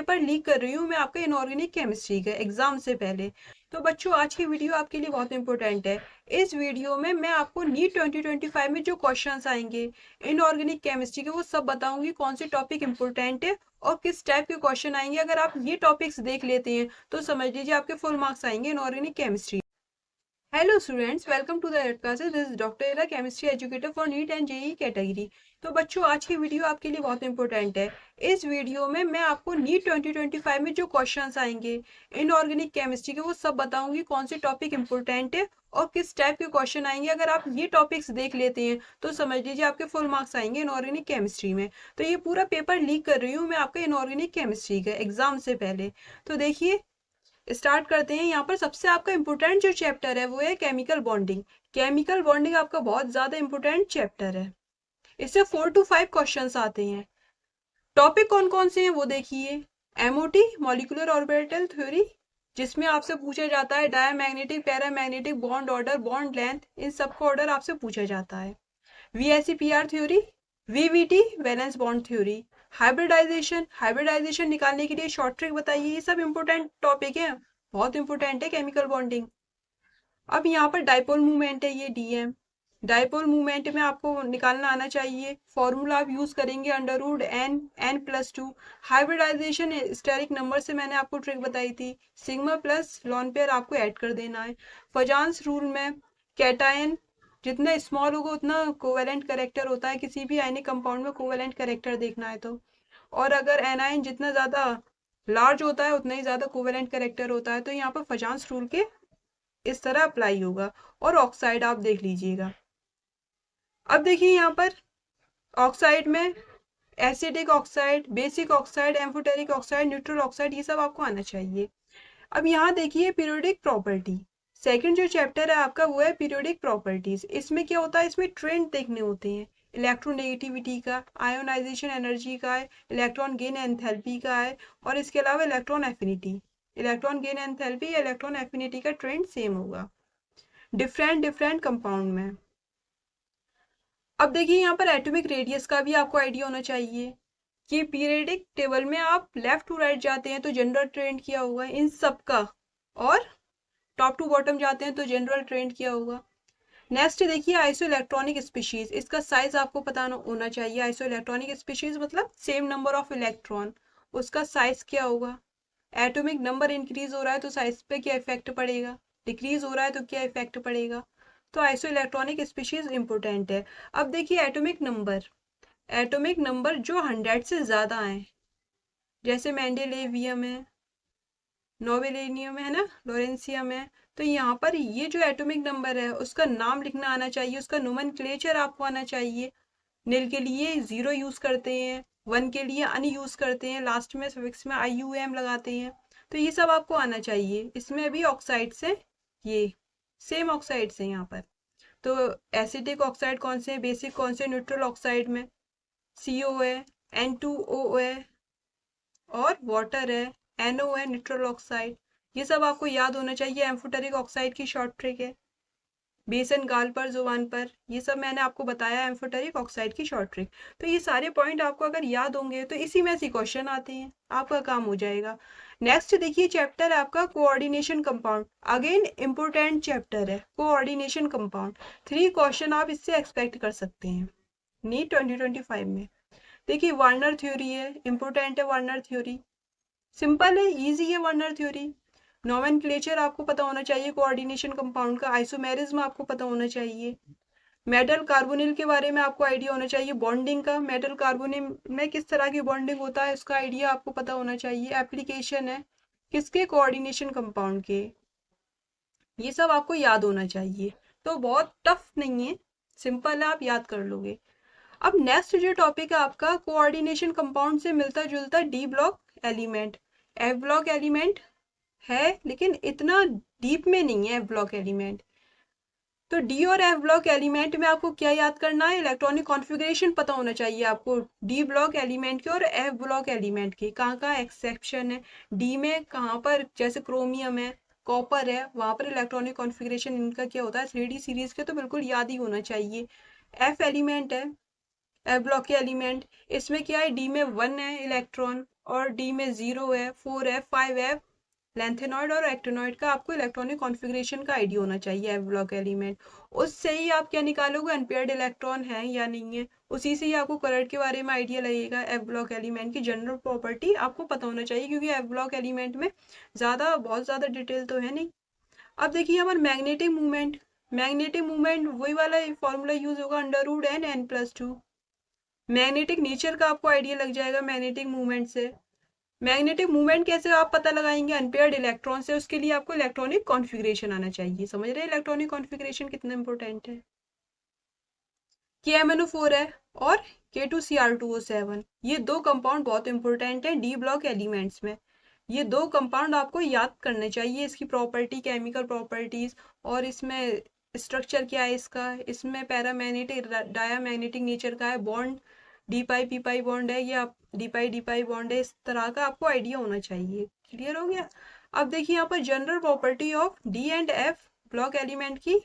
Paper leak कर रही हूँ मैं आपका इनऑर्गेनिक केमिस्ट्री का एग्जाम से पहले। तो बच्चों आज की वीडियो आपके लिए बहुत इंपॉर्टेंट है। इस वीडियो में मैं आपको नीट 2025 में जो क्वेश्चंस आएंगे इनऑर्गेनिक केमिस्ट्री के वो सब बताऊंगी, कौन से टॉपिक इंपॉर्टेंट है और किस टाइप के क्वेश्चन आएंगे। अगर आप ये टॉपिक्स देख लेते हैं तो समझ लीजिए आपके फुल मार्क्स आएंगे inorganic chemistry. Hello students, welcome to the classes. This is doctor Ella, chemistry educator for NEET and JEE category. तो बच्चों आज की वीडियो आपके लिए बहुत इंपॉर्टेंट है। इस वीडियो में मैं आपको नीट 2025 में जो क्वेश्चंस आएंगे इनऑर्गेनिक केमिस्ट्री के वो सब बताऊंगी, कौन से टॉपिक इंपॉर्टेंट है और किस टाइप के क्वेश्चन आएंगे। अगर आप ये टॉपिक्स देख लेते हैं तो समझ लीजिए आपके फुल मार्क्स आएंगे इनऑर्गेनिक केमिस्ट्री में। तो ये पूरा पेपर लीक कर रही हूँ मैं आपका इनऑर्गेनिक केमिस्ट्री का एग्जाम से पहले। तो देखिए स्टार्ट करते हैं। यहाँ पर सबसे आपका इंपोर्टेंट जो चैप्टर है वो है केमिकल बॉन्डिंग। केमिकल बॉन्डिंग आपका बहुत ज्यादा इंपोर्टेंट चैप्टर है। इससे 4 to 5 क्वेश्चंस आते हैं। टॉपिक कौन कौन से हैं वो देखिए। एमओटी मॉलिक्यूलर ऑर्बिटल थ्योरी, जिसमें आपसे पूछा जाता है diamagnetic paramagnetic bond order bond length, इन सबका ऑर्डर आपसे पूछा जाता है। VSEPR theory, VBT valence bond theory, hybridisation, hybridisation निकालने के लिए शॉर्ट ट्रिक बताइए। ये सब इंपोर्टेंट टॉपिक है, बहुत इंपोर्टेंट है केमिकल बॉन्डिंग। अब यहाँ पर डाइपोल मूवमेंट है, ये डीएम। डाइपोल मूवमेंट में आपको निकालना आना चाहिए। फॉर्मूला आप यूज करेंगे under root n n plus two. Hybridisation steric number से मैंने आपको ट्रिक बताई थी, सिग्मा प्लस लॉन पेयर आपको ऐड कर देना है। फजान्स रूल में कैटायन जितना स्मॉल होगा उतना कोवेलेंट कैरेक्टर होता है, किसी भी आयनिक कंपाउंड में कोवेलेंट कैरेक्टर देखना है तो। और अगर एनायन जितना ज्यादा लार्ज होता है उतना ही ज्यादा कोवेलेंट कैरेक्टर होता है। तो यहाँ पर फजान्स रूल के इस तरह अप्लाई होगा। और ऑक्साइड आप देख लीजिएगा। अब देखिए यहाँ पर ऑक्साइड में acidic oxide, basic oxide, amphoteric oxide, neutral oxide, ये सब आपको आना चाहिए। अब यहाँ देखिए पीरियोडिक प्रॉपर्टी। सेकंड जो चैप्टर है आपका वो है पीरियोडिक प्रॉपर्टीज। इसमें क्या होता है, इसमें ट्रेंड देखने होते हैं। इलेक्ट्रोनेगेटिविटी का, आयोनाइजेशन एनर्जी का है, इलेक्ट्रॉन गेन एंथैल्पी का है, और इसके अलावा electron affinity. Electron gain enthalpy या इलेक्ट्रॉन एफिनिटी का ट्रेंड सेम होगा डिफरेंट डिफरेंट कंपाउंड में। अब देखिए यहाँ पर एटॉमिक रेडियस का भी आपको आइडिया होना चाहिए कि पीरियडिक टेबल में आप लेफ्ट टू राइट जाते हैं तो जनरल ट्रेंड किया होगा इन सब का, और टॉप टू बॉटम जाते हैं तो जनरल ट्रेंड किया होगा। नेक्स्ट देखिए आइसो इलेक्ट्रॉनिक स्पीशीज, इसका साइज आपको पता होना चाहिए। आइसो इलेक्ट्रॉनिक स्पीशीज मतलब सेम नंबर ऑफ इलेक्ट्रॉन, उसका साइज क्या होगा। एटॉमिक नंबर इंक्रीज हो रहा है तो साइज पे क्या इफेक्ट पड़ेगा, डिक्रीज हो रहा है तो क्या इफेक्ट पड़ेगा। तो आइसो इलेक्ट्रॉनिक स्पीशीज इंपोर्टेंट है। अब देखिए एटॉमिक नंबर, एटॉमिक नंबर जो 100 से ज्यादा है, जैसे मेंडेलिवियम है, नोबेलिनियम है ना, लोरेंसियम है। तो यहाँ पर ये जो एटॉमिक नंबर है उसका नाम लिखना आना चाहिए, उसका नोमेनक्लेचर आपको आना चाहिए। निल के लिए 0 यूज करते हैं, 1 के लिए अन यूज करते हैं, लास्ट में सफिक्स में IUM लगाते हैं। तो ये सब आपको आना चाहिए। इसमें भी ऑक्साइड से ये सेम ऑक्साइड से यहाँ पर। तो एसिडिक ऑक्साइड कौन से, बेसिक कौन से, न्यूट्रल ऑक्साइड में CO है, N2O है, और वाटर है, NO है, न्यूट्रल ऑक्साइड। ये सब आपको याद होना चाहिए। एम्फोटेरिक ऑक्साइड की शॉर्ट ट्रिक है, बेसन गाल पर जुबान पर, ये सब मैंने आपको बताया एम्फोटेरिक ऑक्साइड की शॉर्ट ट्रिक। तो ये सारे पॉइंट आपको अगर याद होंगे तो इसी में से क्वेश्चन आते हैं, आपका काम हो जाएगा। नेक्स्ट देखिए चैप्टर है आपका coordination compound. Again important chapter है कोऑर्डिनेशन कंपाउंड। 3 क्वेश्चन आप इससे एक्सपेक्ट कर सकते हैं नीट 2025 में। देखिए वार्नर थ्योरी है, इंपोर्टेंट है वार्नर थ्योरी। सिंपल है, इजी है वार्नर थ्योरी। नोमेनक्लेचर आपको पता होना चाहिए कोऑर्डिनेशन कंपाउंड का। आइसोमेरिज्म आपको पता होना चाहिए। मेटल कार्बोनिल के बारे में आपको आइडिया होना चाहिए, बॉन्डिंग का। मेटल कार्बोनिल में किस तरह की बॉन्डिंग होता है उसका आइडिया आपको पता होना चाहिए। एप्लीकेशन है किसके, कोऑर्डिनेशन कंपाउंड के। ये सब आपको याद होना चाहिए। तो बहुत टफ नहीं है, सिंपल है, आप याद कर लोगे। अब नेक्स्ट जो टॉपिक है आपका कोऑर्डिनेशन कंपाउंड से मिलता जुलता D block element. F block element है लेकिन इतना डीप में नहीं है एफ ब्लॉक एलिमेंट। तो डी और एफ ब्लॉक एलिमेंट में आपको क्या याद करना है, इलेक्ट्रॉनिक कॉन्फ़िगरेशन पता होना चाहिए आपको डी ब्लॉक एलिमेंट के और एफ ब्लॉक एलिमेंट के। कहाँ कहाँ एक्सेप्शन है, डी में कहाँ पर, जैसे क्रोमियम है, कॉपर है, वहां पर इलेक्ट्रॉनिक कॉन्फ़िगरेशन इनका क्या होता है 3D सीरीज के, तो बिल्कुल याद ही होना चाहिए। एफ एलिमेंट है, एफ ब्लॉक के एलिमेंट, इसमें क्या है, डी में 1 है इलेक्ट्रॉन और डी में 0 है, 4f, 5f लेंथेनॉइड और एक्टिनॉइड का आपको इलेक्ट्रॉनिक कॉन्फ़िगरेशन का आइडिया होना चाहिए एफ ब्लॉक एलिमेंट। उससे ही आप क्या निकालोगे, अनपेयर्ड इलेक्ट्रॉन है या नहीं है, उसी से ही आपको करंट के बारे में आइडिया लगेगा। एफ ब्लॉक एलिमेंट की जनरल प्रॉपर्टी आपको पता होना चाहिए, क्योंकि एफ ब्लॉक एलिमेंट में बहुत ज़्यादा डिटेल तो है नहीं। अब देखिए यहाँ पर मैग्नेटिक मूवमेंट वही वाला फॉर्मूला यूज होगा, √n n+2। मैग्नेटिक नेचर का आपको आइडिया लग जाएगा मैग्नेटिक मूवमेंट से। मैग्नेटिक मूवमेंट कैसे आप पता लगाएंगे, अनपेयर्ड इलेक्ट्रॉन से। उसके लिए आपको इलेक्ट्रॉनिक कॉन्फ़िगरेशन आना चाहिए। समझ रहे हैं इलेक्ट्रॉनिक कॉन्फ़िगरेशन कितना इंपॉर्टेंट है। KMnO4 है और K2Cr2O7, ये दो कंपाउंड बहुत इंपॉर्टेंट है डी ब्लॉक एलिमेंट्स में। ये दो कंपाउंड आपको याद करने चाहिए, इसकी प्रॉपर्टी, केमिकल प्रॉपर्टीज, और इसमें स्ट्रक्चर क्या है इसका, इसमें पैरामैग्नेटिक डायामैग्नेटिक नेचर का है, बॉन्ड डी पाई पी पाई बॉन्ड है, या डी पाई बॉन्ड है, इस तरह का आपको आइडिया होना चाहिए। क्लियर हो गया। अब देखिए यहाँ पर general property of D and F block element की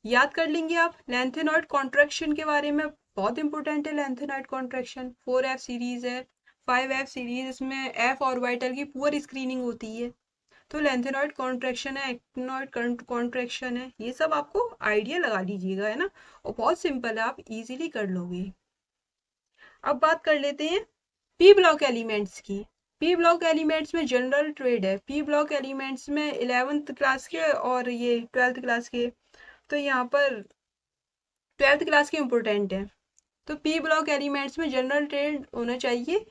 याद कर लेंगे आप। लेंथेनॉइड कॉन्ट्रैक्शन के बारे में बहुत इंपॉर्टेंट है लेंथेनॉइड कॉन्ट्रैक्शन। 4f सीरीज है, 5f सीरीज, इसमें f ऑर्बिटल की पुअर स्क्रीनिंग होती है। तो लेंथेनॉइड कॉन्ट्रैक्शन है, एक्टिनॉइड कॉन्ट्रैक्शन है, ये सब आपको आइडिया लगा लीजिएगा, है ना। और बहुत सिंपल है, आप इजीली कर लोगे। अब बात कर लेते हैं पी ब्लॉक एलिमेंट्स की। पी ब्लॉक एलिमेंट्स में जनरल ट्रेड है। पी ब्लॉक एलिमेंट्स में 11th क्लास के और ये 12th क्लास के, तो यहाँ पर 12th क्लास के इम्पोर्टेंट है। तो पी ब्लॉक एलिमेंट्स में जनरल ट्रेड होना चाहिए,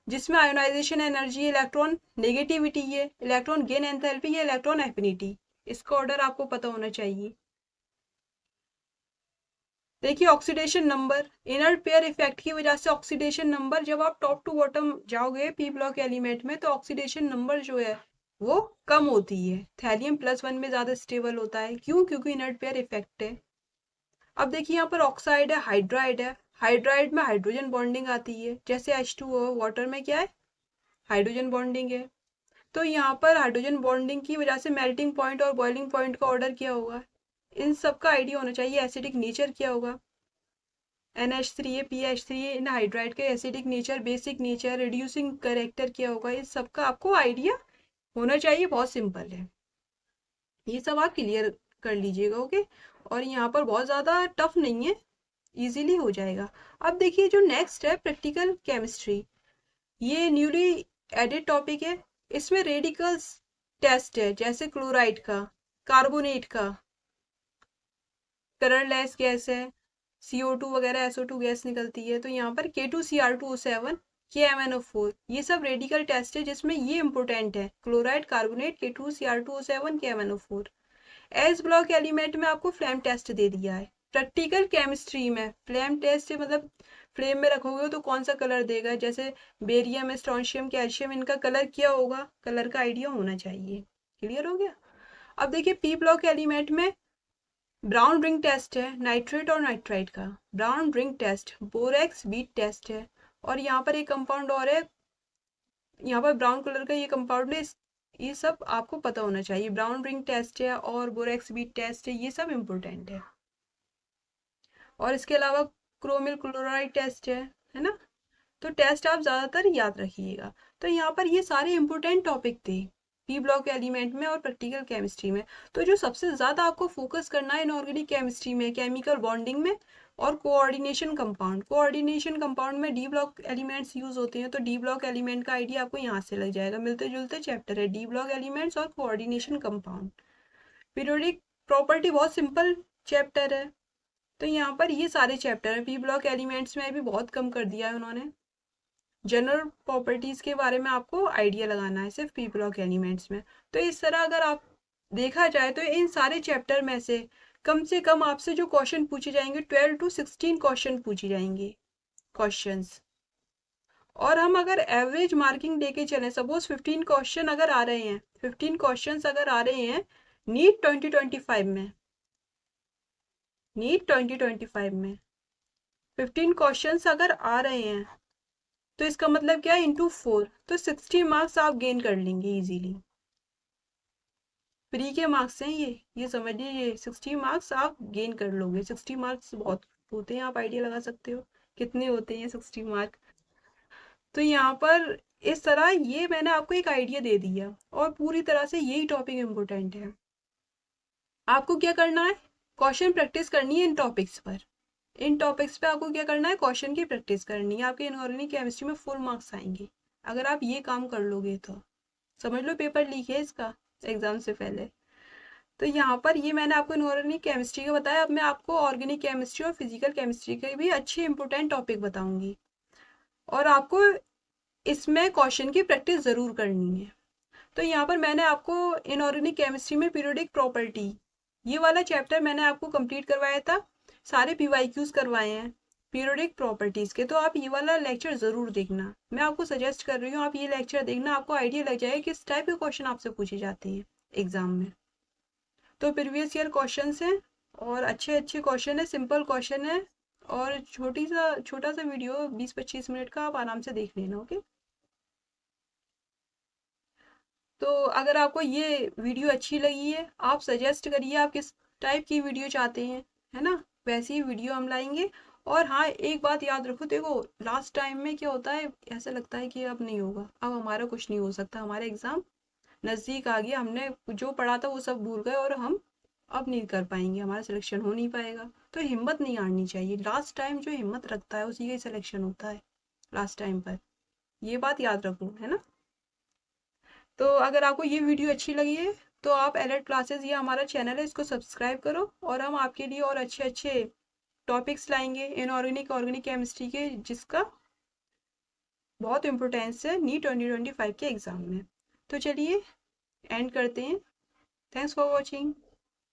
जिसमें आयोनाइजेशन एनर्जी, इलेक्ट्रॉन नेगेटिविटी है, इलेक्ट्रॉन गेन एंथैल्पी या इलेक्ट्रॉन एफिनिटी, इसका ऑर्डर आपको पता होना चाहिए। देखिए oxidation number, inert pair effect की वजह से ऑक्सीडेशन नंबर, जब आप टॉप टू बॉटम जाओगे पी ब्लॉक एलिमेंट में, तो ऑक्सीडेशन नंबर जो है वो कम होती है। थैलियम +1 में ज्यादा स्टेबल होता है, क्यों, क्योंकि इनर्ट पेयर इफेक्ट है। अब देखिए यहाँ पर ऑक्साइड है, हाइड्राइड है। हाइड्राइड में हाइड्रोजन बॉन्डिंग आती है, जैसे H2O, वाटर में क्या है, हाइड्रोजन बॉन्डिंग है। तो यहाँ पर हाइड्रोजन बॉन्डिंग की वजह से मेल्टिंग पॉइंट और बॉइलिंग पॉइंट का ऑर्डर क्या होगा, इन सब का आइडिया होना चाहिए। एसिडिक नेचर क्या होगा, NH3 है, PH3 है, इन हाइड्राइड के acidic nature, basic nature, reducing character क्या होगा, इस सब का आपको आइडिया होना चाहिए। बहुत सिंपल है, ये सब आप क्लियर कर लीजिएगा, ओके। और यहाँ पर बहुत ज़्यादा टफ नहीं है, इजीली हो जाएगा। अब देखिए जो नेक्स्ट है प्रैक्टिकल केमिस्ट्री, ये न्यूली एडेड टॉपिक है। इसमें रेडिकल्स टेस्ट है, जैसे क्लोराइड का, कार्बोनेट का, कलरलेस गैस है, CO2 वगैरह, SO2 गैस निकलती है। तो यहाँ पर K2Cr2O7, KMnO4, ये सब रेडिकल टेस्ट है, जिसमें ये इंपॉर्टेंट है, chloride, carbonate, K2Cr2O7, KMnO4। S block element में आपको फ्लेम टेस्ट दे दिया है। प्रैक्टिकल केमिस्ट्री में फ्लेम टेस्ट मतलब फ्लेम में रखोगे तो कौन सा कलर देगा, जैसे बेरियम, स्ट्रोंशियम, कैल्शियम, इनका कलर क्या होगा, कलर का आइडिया होना चाहिए। क्लियर हो गया। अब देखिए पी ब्लॉक एलिमेंट में ब्राउन रिंग टेस्ट है, नाइट्रेट और नाइट्राइट का। Brown ring test, borax bead test है। और यहाँ पर एक कंपाउंड और है, यहाँ पर ब्राउन कलर का ये कंपाउंड है, ये सब आपको पता होना चाहिए। ब्राउन रिंग टेस्ट है और बोरेक्स बीट टेस्ट है, ये सब इम्पोर्टेंट है। और इसके अलावा क्रोमिल क्लोराइड टेस्ट है ना। तो टेस्ट आप ज़्यादातर याद रखिएगा। तो यहाँ पर ये सारे इंपॉर्टेंट टॉपिक थे पी ब्लॉक एलिमेंट में और प्रैक्टिकल केमिस्ट्री में। तो जो सबसे ज़्यादा आपको फोकस करना है इनऑर्गेनिक केमिस्ट्री में, केमिकल बॉन्डिंग में और कोऑर्डिनेशन कंपाउंड। कोऑर्डिनेशन कंपाउंड में डी ब्लॉक एलिमेंट्स यूज होते हैं, तो डी ब्लॉक एलिमेंट का आइडिया आपको यहाँ से लग जाएगा। मिलते जुलते चैप्टर है डी ब्लॉक एलिमेंट्स और कोऑर्डिनेशन कंपाउंड। पीरियोडिक प्रॉपर्टी बहुत सिंपल चैप्टर है। तो यहाँ पर ये सारे चैप्टर हैं। पी ब्लॉक एलिमेंट्स में भी बहुत कम कर दिया है उन्होंने। जनरल प्रॉपर्टीज के बारे में आपको आइडिया लगाना है सिर्फ पी ब्लॉक एलिमेंट्स में। तो इस तरह अगर आप देखा जाए तो इन सारे चैप्टर में से कम आपसे जो क्वेश्चन पूछे जाएंगे 12 to 16 क्वेश्चन पूछे जाएंगे क्वेश्चंस। और हम अगर एवरेज मार्किंग लेके चलें, सपोज 15 क्वेश्चन अगर आ रहे हैं, 15 क्वेश्चंस अगर आ रहे हैं नीट 2025 में, नीट 2025 में 15 क्वेश्चंस अगर आ रहे हैं, तो इसका मतलब क्या है, इंटू 4, तो 60 मार्क्स आप गेन कर लेंगे इजीली। फ्री के मार्क्स हैं ये समझिए, ये 60 मार्क्स आप गेन कर लोगे। 60 मार्क्स बहुत होते हैं, आप आइडिया लगा सकते हो कितने होते हैं 60 मार्क। तो यहाँ पर इस तरह ये मैंने आपको एक आइडिया दे दिया और पूरी तरह से यही टॉपिक इम्पोर्टेंट है। आपको क्या करना है, क्वेश्चन प्रैक्टिस करनी है इन टॉपिक्स पर। इन टॉपिक्स पे आपको क्या करना है, क्वेश्चन की प्रैक्टिस करनी है। आपके इनऑर्गेनिक केमिस्ट्री में फुल मार्क्स आएंगे अगर आप ये काम कर लोगे तो। समझ लो पेपर लीक है इसका एग्जाम से पहले। तो यहाँ पर ये मैंने आपको इनऑर्गेनिक केमिस्ट्री का बताया। अब मैं आपको ऑर्गेनिक केमिस्ट्री और फिजिकल केमिस्ट्री के भी अच्छे इंपॉर्टेंट टॉपिक बताऊंगी और आपको इसमें क्वेश्चन की प्रैक्टिस ज़रूर करनी है। तो यहाँ पर मैंने आपको इनऑर्गेनिक केमिस्ट्री में पीरियोडिक प्रॉपर्टी ये वाला चैप्टर मैंने आपको कंप्लीट करवाया था। सारे पीवाईक्यूज करवाए हैं पीरियोडिक प्रॉपर्टीज के। तो आप ये वाला लेक्चर ज़रूर देखना, मैं आपको सजेस्ट कर रही हूँ आप ये लेक्चर देखना। आपको आइडिया लग जाएगा किस टाइप के क्वेश्चन आपसे पूछे जाते हैं एग्जाम में। तो प्रीवियस ईयर क्वेश्चन हैं और अच्छे अच्छे क्वेश्चन है, सिंपल क्वेश्चन है और छोटा सा वीडियो 20-25 मिनट का, आप आराम से देख लेना। ओके, तो अगर आपको ये वीडियो अच्छी लगी है आप सजेस्ट करिए आप किस टाइप की वीडियो चाहते हैं, है ना, वैसी ही वीडियो हम लाएंगे। और हाँ, एक बात याद रखो, देखो लास्ट टाइम में क्या होता है, ऐसा लगता है कि अब नहीं होगा, अब हमारा कुछ नहीं हो सकता, हमारा एग्जाम नज़दीक आ गया, हमने जो पढ़ा था वो सब भूल गए और हम अब नहीं कर पाएंगे, हमारा सिलेक्शन हो नहीं पाएगा। तो हिम्मत नहीं हारनी चाहिए, लास्ट टाइम जो हिम्मत रखता है उसी का ही सिलेक्शन होता है लास्ट टाइम पर, ये बात याद रखो, है ना। तो अगर आपको ये वीडियो अच्छी लगी है तो आप अलर्ट क्लासेस, ये हमारा चैनल है, इसको सब्सक्राइब करो और हम आपके लिए और अच्छे अच्छे टॉपिक्स लाएंगे इनऑर्गेनिक ऑर्गेनिक केमिस्ट्री के, जिसका बहुत इंपॉर्टेंस है नीट 2025 के एग्जाम में। तो चलिए एंड करते हैं। Thanks for watching.